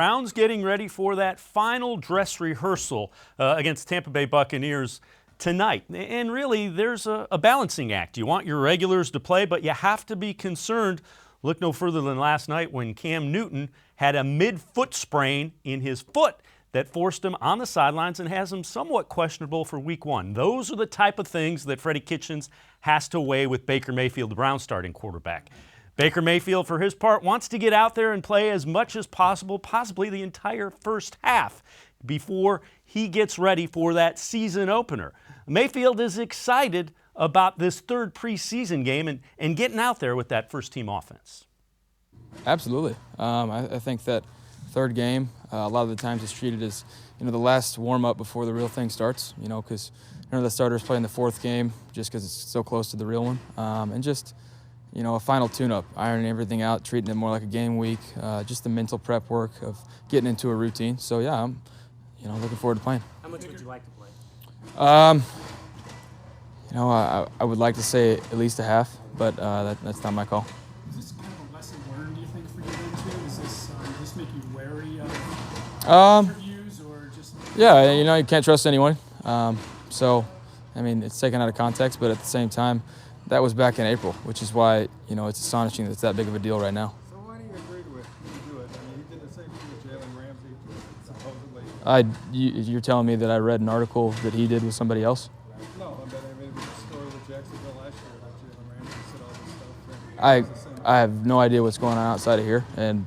Browns getting ready for that final dress rehearsal against Tampa Bay Buccaneers tonight. And really, there's a balancing act. You want your regulars to play, but you have to be concerned. Look no further than last night when Cam Newton had a mid-foot sprain in his foot that forced him on the sidelines and has him somewhat questionable for week one. Those are the type of things that Freddie Kitchens has to weigh with Baker-Mayfield, the Browns starting quarterback. Baker-Mayfield, for his part, wants to get out there and play as much as possible, possibly the entire first half, before he gets ready for that season opener. Mayfield is excited about this third preseason game and getting out there with that first-team offense. Absolutely. I think that third game, a lot of the times it's treated as, the last warm-up before the real thing starts, because none of the starters play in the fourth game just because it's so close to the real one. And just, a final tune-up, ironing everything out, treating it more like a game week, just the mental prep work of getting into a routine. So, yeah, I'm, looking forward to playing. How much would you like to play? I would like to say at least a half, but that's not my call. Is this kind of a lesson learned, do you think, for you then, too? Does this make you wary of interviews or just... Yeah, you can't trust anyone. So, it's taken out of context, but at the same time, that was back in April, which is why, it's astonishing that it's that big of a deal right now. So why do you agree to do it? He did the same thing with Jalen Ramsey, supposedly. You're telling me that I read an article that he did with somebody else? No, but it was a story with Jacksonville last year that Jalen Ramsey said all this stuff. I have no idea what's going on outside of here, and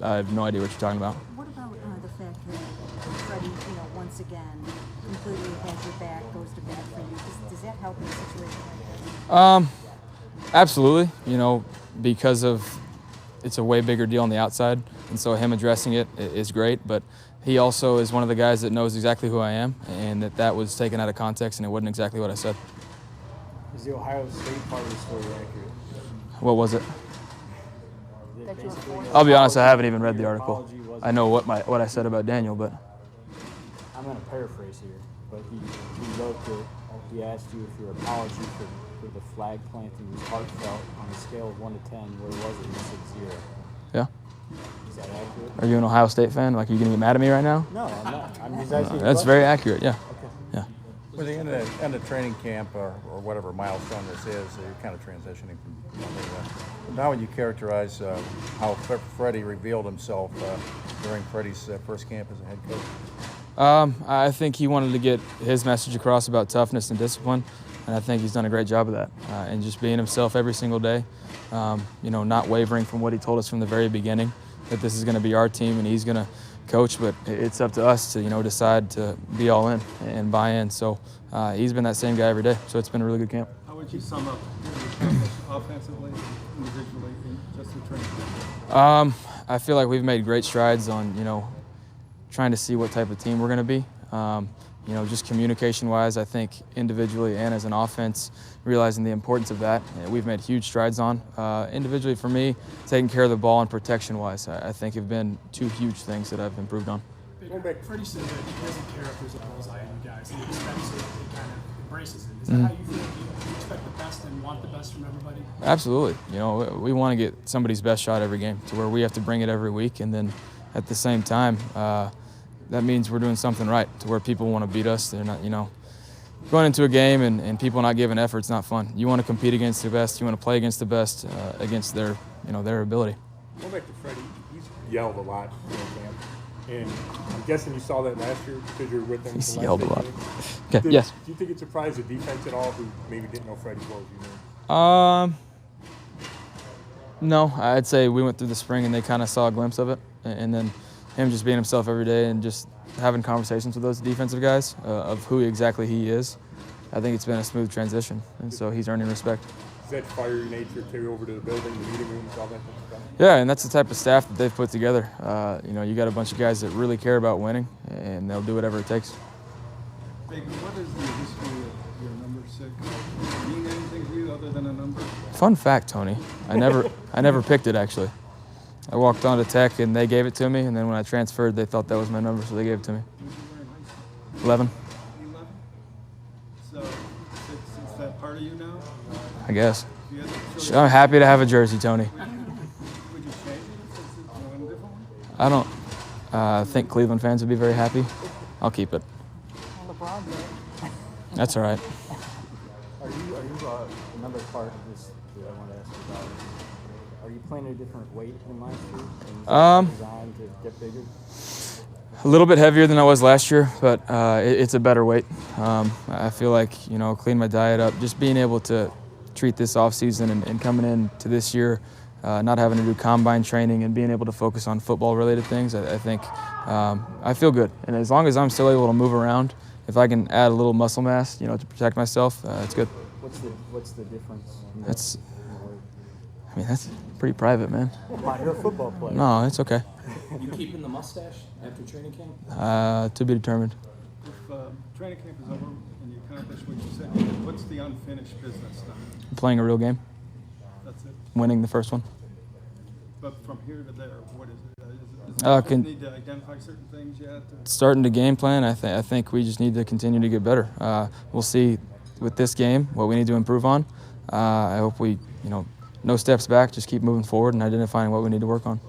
I have no idea what you're talking about. What about the fact that Freddie, once again, completely has your back, goes to bat for you? Does that help in a situation like that? Absolutely. Because of it's a way bigger deal on the outside, and so him addressing it is great. But he also is one of the guys that knows exactly who I am, and that was taken out of context, and it wasn't exactly what I said. Is the Ohio State part of the story accurate? What was it? Basically, I'll be honest, I haven't even read the article. I know what I said about Daniel, but I'm going to paraphrase here, but he wrote that he asked you if your apology for the flag planting was heartfelt on a scale of 1 to 10. Where was it? You said 0. yeah. Is that accurate? Are you an Ohio State fan? Like, are you going to get mad at me right now? No, I'm not. I'm just asking. That's very accurate, yeah. Okay. Yeah. With the end of training camp or whatever milestone this is, you're kind of transitioning from now when you characterize how Freddie revealed himself during Freddie's first camp as a head coach. I think he wanted to get his message across about toughness and discipline, and I think he's done a great job of that. And just being himself every single day, not wavering from what he told us from the very beginning, that this is going to be our team and he's going to coach, but it's up to us to, decide to be all in and buy in. So he's been that same guy every day, so it's been a really good camp. How would you sum up offensively, individually, just in training? I feel like we've made great strides on, trying to see what type of team we're going to be. Just communication-wise, I think individually and as an offense, realizing the importance of that, we've made huge strides on. Individually for me, taking care of the ball and protection-wise, I think have been two huge things that I've improved on. Freddie said that he doesn't care if there's a bullseye on you guys. He expects it. He kind of embraces it. Is that how you feel? Do you expect the best and want the best from everybody? Absolutely. We want to get somebody's best shot every game to where we have to bring it every week, and then at the same time, that means we're doing something right to where people want to beat us. They're not, going into a game and people not giving effort, it's not fun. You want to compete against the best. You want to play against the best, against their, their ability. Going back to Freddie, he's yelled a lot in camp, and I'm guessing you saw that last year because you were with him. He's yelled a lot. Okay. Yes. Do you think it surprised the defense at all, who maybe didn't know Freddie as well as you knew? No, I'd say we went through the spring and they kind of saw a glimpse of it, and then him just being himself every day and just having conversations with those defensive guys of who exactly he is. I think it's been a smooth transition, and so he's earning respect. Does that fiery nature carry over to the building, the meeting rooms, all that kind of stuff? Yeah, and that's the type of staff that they've put together. You got a bunch of guys that really care about winning, and they'll do whatever it takes. Baker, what is the history of your number 6? Does it mean anything to you other than a number? Fun fact, Tony. I never picked it, actually. I walked on to Tech, and they gave it to me, and then when I transferred, they thought that was my number, so they gave it to me. What did you wear in high school? 11, 11? So, is that part of you now? I guess. You had to show I'm happy to have a jersey, Tony. Would you change it if it's a different one? I don't. I think Cleveland fans would be very happy. I'll keep it. LeBron, That's all right. are you another part of this that I want to ask you about? Are you playing a different weight than last year? And is that designed to get bigger? A little bit heavier than I was last year, but it's a better weight. I feel like, clean my diet up, just being able to treat this off season and coming into this year, not having to do combine training and being able to focus on football-related things. I think I feel good, and as long as I'm still able to move around, if I can add a little muscle mass, to protect myself, it's good. What's the difference? That's pretty private, man. You're a football player. No, it's okay. You keeping the mustache after training camp? To be determined. If training camp is over and you accomplish what you said, what's the unfinished business now? Playing a real game, That's it. winning the first one. But from here to there, what is it? Can- Need to identify certain things yet? Or? Starting to game plan, I think we just need to continue to get better. We'll see with this game what we need to improve on. I hope we, no steps back, just keep moving forward and identifying what we need to work on.